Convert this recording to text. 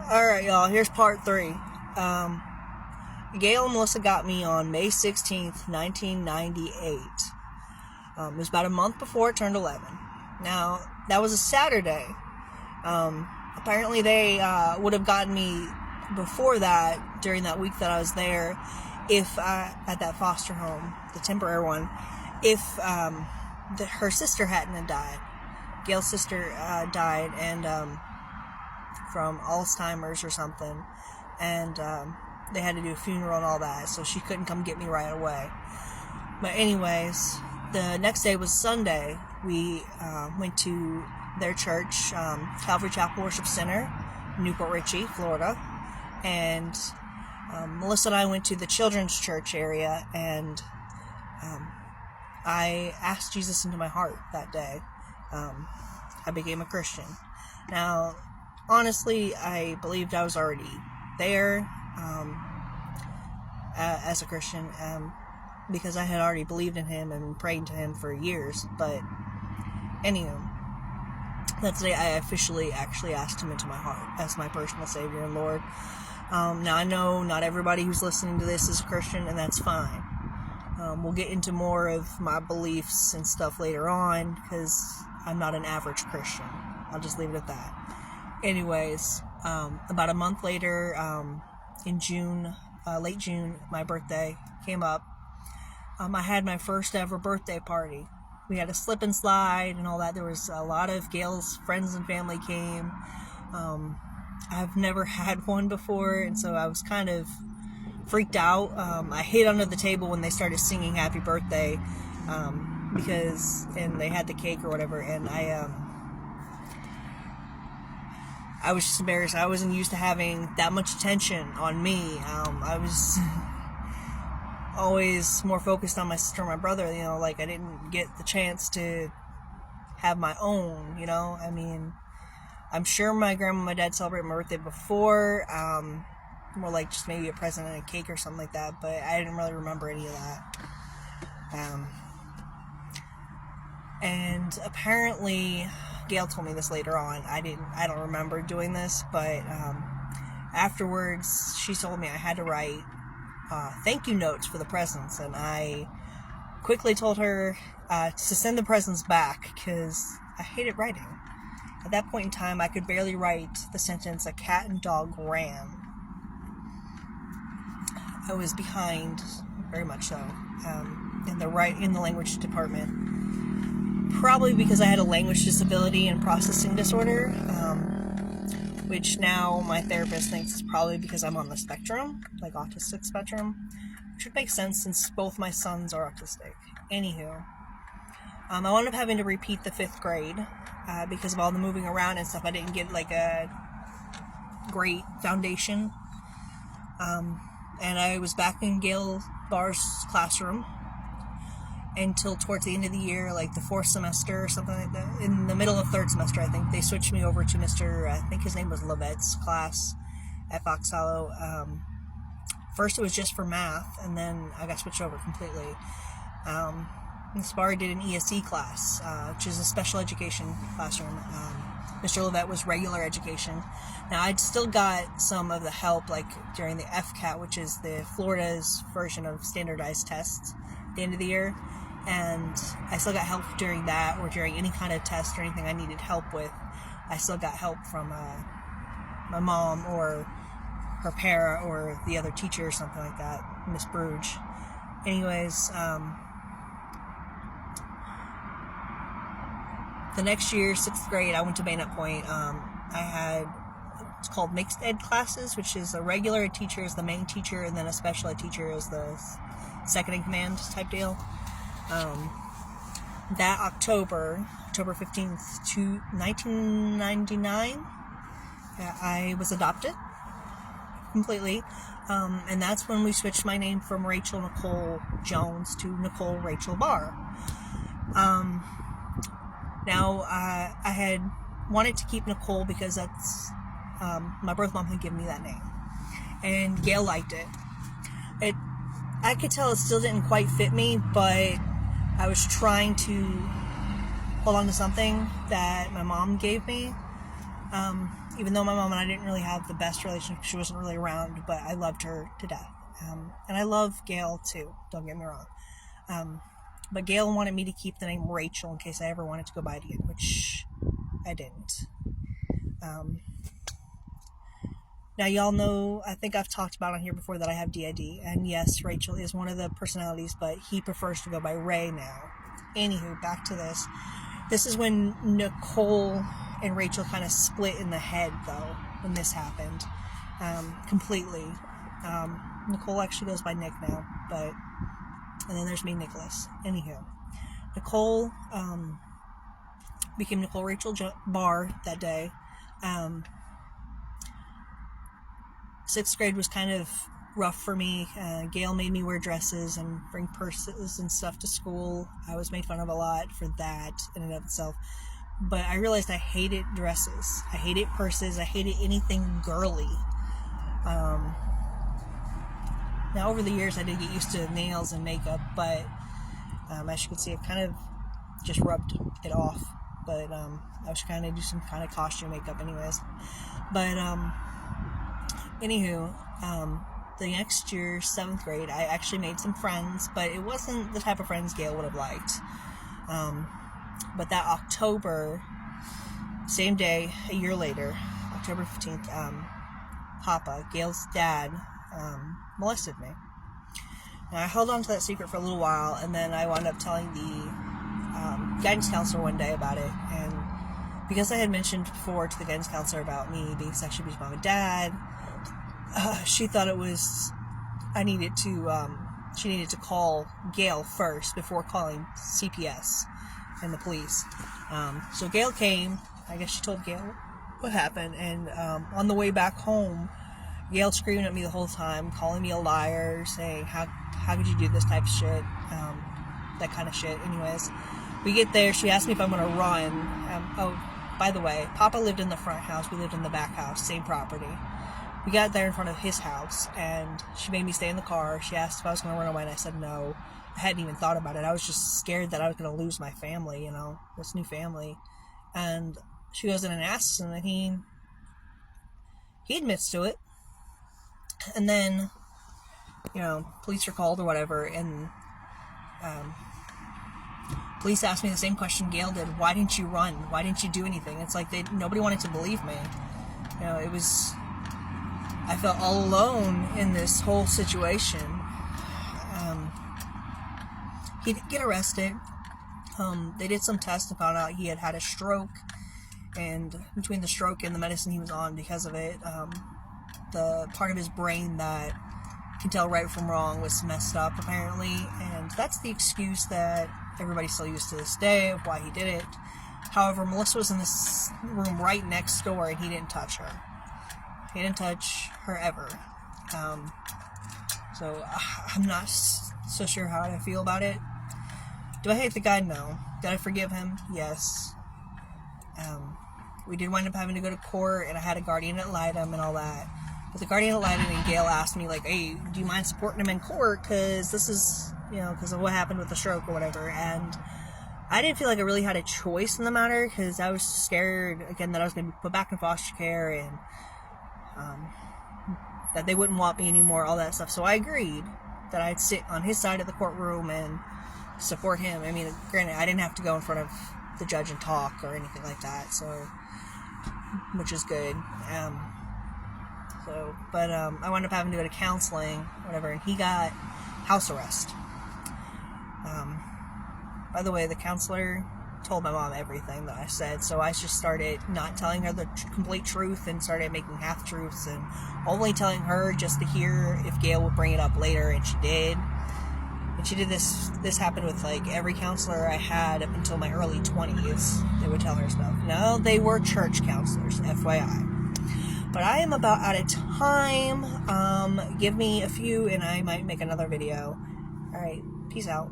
Alright, y'all, here's part 3. Gail and Melissa got me on May 16th, 1998. It was about a month before it turned 11. Now, that was a Saturday. Apparently they would have gotten me before that, during that week that I was there, if at that foster home, the temporary one, if her sister hadn't have died. Gail's sister died, and from Alzheimer's or something, and they had to do a funeral and all that, so she couldn't come get me right away. But anyways, the next day was Sunday. We went to their church, Calvary Chapel Worship Center, Newport Richey, Florida, and Melissa and I went to the children's church area, and I asked Jesus into my heart that day. I became a Christian. Now, honestly, I believed I was already there as a Christian, because I had already believed in Him and prayed to Him for years. But anywho, that's the day I officially actually asked Him into my heart as my personal Savior and Lord. Now, I know not everybody who's listening to this is a Christian, and that's fine. We'll get into more of my beliefs and stuff later on, because I'm not an average Christian. I'll just leave it at that. Anyways, about a month later, in June, late June, my birthday came up. I had my first ever birthday party. We had a slip and slide and all that. There was a lot of Gail's friends and family came. I've never had one before, and so I was kind of freaked out. I hid under the table when they started singing Happy Birthday, and they had the cake or whatever, and I was just embarrassed. I wasn't used to having that much attention on me. I was always more focused on my sister and my brother, I didn't get the chance to have my own, I mean, I'm sure my grandma and my dad celebrated my birthday before, more like just maybe a present and a cake or something like that, but I didn't really remember any of that. And apparently, Gail told me this later on. I don't remember doing this, but afterwards, she told me I had to write thank you notes for the presents, and I quickly told her to send the presents back, because I hated writing. At that point in time, I could barely write the sentence, "a cat and dog ran." I was behind, very much so, in the language department. Probably because I had a language disability and processing disorder, which now my therapist thinks is probably because I'm on the spectrum, like autistic spectrum, which would make sense since both my sons are autistic. Anywho, I wound up having to repeat the 5th grade because of all the moving around and stuff. I didn't get like a great foundation, and I was back in Gail Barr's classroom until towards the end of the year, like the 4th semester or something like that. In the middle of 3rd semester, I think, they switched me over to Mr., I think his name was Levette's class at Fox Hollow. First it was just for math, and then I got switched over completely. Ms. Barr did an ESE class, which is a special education classroom. Mr. Levette was regular education. Now, I'd still got some of the help, like during the FCAT, which is the Florida's version of standardized tests at the end of the year. And I still got help during that, or during any kind of test or anything I needed help with. I still got help from my mom or her para or the other teacher or something like that, Miss Bruge. Anyways, the next year, 6th grade, I went to Bayonet Point. I had, it's called mixed ed classes, which is a regular ed teacher is the main teacher, and then a special ed teacher is the second in command type deal. That October 15th to 1999, I was adopted completely, and that's when we switched my name from Rachel Nicole Jones to Nicole Rachel Barr. Now, I had wanted to keep Nicole because that's, my birth mom had given me that name, and Gail liked it. I could tell it still didn't quite fit me, but I was trying to hold on to something that my mom gave me. Even though my mom and I didn't really have the best relationship, she wasn't really around, but I loved her to death. And I love Gail too, don't get me wrong. But Gail wanted me to keep the name Rachel in case I ever wanted to go by it again, which I didn't. Now, y'all know, I think I've talked about on here before that I have DID, and yes, Rachel is one of the personalities, but he prefers to go by Ray now. Anywho, back to this. This is when Nicole and Rachel kind of split in the head, though, when this happened, completely. Nicole actually goes by Nick now, and then there's me, Nicholas. Anywho, Nicole became Nicole Rachel Barr that day. 6th grade was kind of rough for me. Gail made me wear dresses and bring purses and stuff to school. I was made fun of a lot for that in and of itself. But I realized I hated dresses. I hated purses. I hated anything girly. Now, over the years, I did get used to nails and makeup, but as you can see, it kind of just rubbed it off. But I was trying to do some kind of costume makeup anyways. But anywho, the next year, 7th grade, I actually made some friends, but it wasn't the type of friends Gail would have liked. But that October, same day, a year later, October 15th, Papa, Gail's dad, molested me. Now, I held on to that secret for a little while, and then I wound up telling the guidance counselor one day about it, and because I had mentioned before to the guidance counselor about me being sexually abused by my dad, she thought it was, she needed to call Gail first before calling CPS and the police. So Gail came. I guess she told Gail what happened, and on the way back home, Gail screaming at me the whole time, calling me a liar, saying, how could you do this type of shit, that kind of shit. Anyways, we get there, she asked me if I'm going to run. Oh, by the way, Papa lived in the front house, we lived in the back house, same property. We got there in front of his house, and she made me stay in the car. She asked if I was going to run away, and I said no. I hadn't even thought about it. I was just scared that I was going to lose my family, this new family. And she goes in and asks him, and he admits to it. And then, police are called or whatever, and police asked me the same question Gail did. Why didn't you run? Why didn't you do anything? It's like nobody wanted to believe me. I felt all alone in this whole situation. He did get arrested. They did some tests and found out he had had a stroke, and between the stroke and the medicine he was on because of it, the part of his brain that can tell right from wrong was messed up, apparently, and that's the excuse that everybody still uses to this day of why he did it. However, Melissa was in this room right next door, and he didn't touch her. He didn't touch her ever. So I'm not so sure how I feel about it. Do I hate the guy? No. Did I forgive him? Yes. We did wind up having to go to court, and I had a guardian ad litem and all that. But the guardian ad litem and Gail asked me, like, hey, do you mind supporting him in court? Because this is, because of what happened with the stroke or whatever. And I didn't feel like I really had a choice in the matter, because I was scared, again, that I was going to be put back in foster care, and that they wouldn't want me anymore, all that stuff. So I agreed that I'd sit on his side of the courtroom and support him. I mean, granted, I didn't have to go in front of the judge and talk or anything like that, so, which is good. I wound up having to go to counseling, whatever, and he got house arrest. By the way, the counselor told my mom everything that I said, so I just started not telling her the complete truth and started making half-truths and only telling her just to hear if Gail would bring it up later, and she did. And she did this happened with, like, every counselor I had up until my early 20s. They would tell her stuff. No, they were church counselors, FYI. But I am about out of time. Give me a few and I might make another video. Alright, peace out.